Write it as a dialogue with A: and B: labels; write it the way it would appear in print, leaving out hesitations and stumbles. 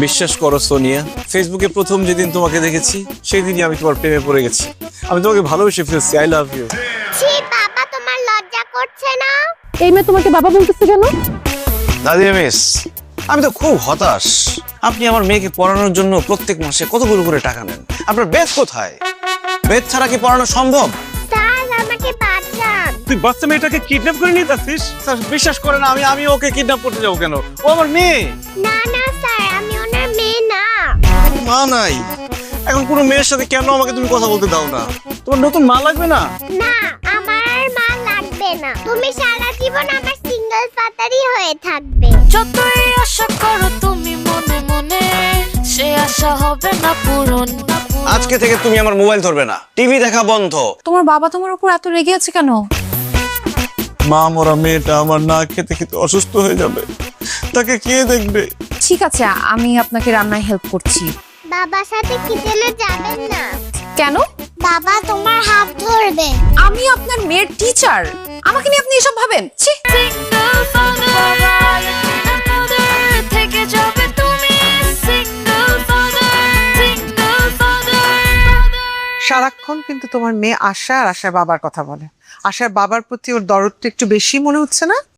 A: বিশ্বাস করো সোনিয়া, ফেসবুকে প্রথম যেদিন তোমাকে দেখেছি সেই দিনই আমি তোমার প্রেমে পড়ে গেছি। আমি তোমাকে ভালোবেসে ফেলছি। I love you.
B: ছি বাবা, তোমার লজ্জা করছে না?
C: এই মেয়ে তোমাকে বাবা বলতেছে কেন?
A: দাদি মিস, আমি তো খুব হতাশ। আপনি আমার মেয়েকে পড়ানোর জন্য প্রত্যেক মাসে কতগুলো করে টাকা নেন। আপনার বেদ কোথায়? বেদ ছাড়া কি পড়ানো সম্ভব?
B: স্যার আমাকে বাঁচান।
A: তুই বাচ্চা মেয়েটাকে কিডন্যাপ করে নিয়ে যাচ্ছিস? স্যার বিশ্বাস করে না, আমি ওকে কিডন্যাপ করতে যাবো কেন? ও আমার মেয়ে।
B: না না স্যার, আমি ওনার মেয়ে না।
A: মা নাই, এখন কোনো মেয়ের সাথে কেন আমাকে তুমি কথা বলতে দাও না? তোমার নতুন মা লাগবে না?
B: না, আমার আর মা লাগবে না। তুমি সারা জীবন আমার সিঙ্গেল ফাদারই হয়ে থাকবে।
D: যতই আশা করো তুমি মনে মনে, সে আশা হবে না পূরণ।
A: আজকে থেকে তুমি আমার মোবাইল ধরবে না, টিভি দেখা বন্ধ।
C: তোমার বাবা তোমার উপর এত রেগে আছে কেন?
A: মা মরা মেয়েটা আমার না খেতে খেতে অসুস্থ হয়ে যাবে, তাকে কে দেখবে?
C: ঠিক আছে, আমি আপনাকে রান্নায় হেল্প করছি।
B: বাবার সাথে কিচেনে যাবেন না।
C: কেন?
B: বাবা তোমার হাত ধরবে।
C: আমি আপনার মেয়ের টিচার, আমাকে নিয়ে আপনি এসব ভাবেন? ছি!
D: সিঙ্গেল ফাদার থেকে যাবে তুমি, সিঙ্গেল ফাদার।
E: সারাক্ষণ কিন্তু তোমার মেয়ে আশা আর আশার বাবার কথা বলে। আশার বাবার প্রতি ওর দরদটা একটু বেশি মনে হচ্ছে না?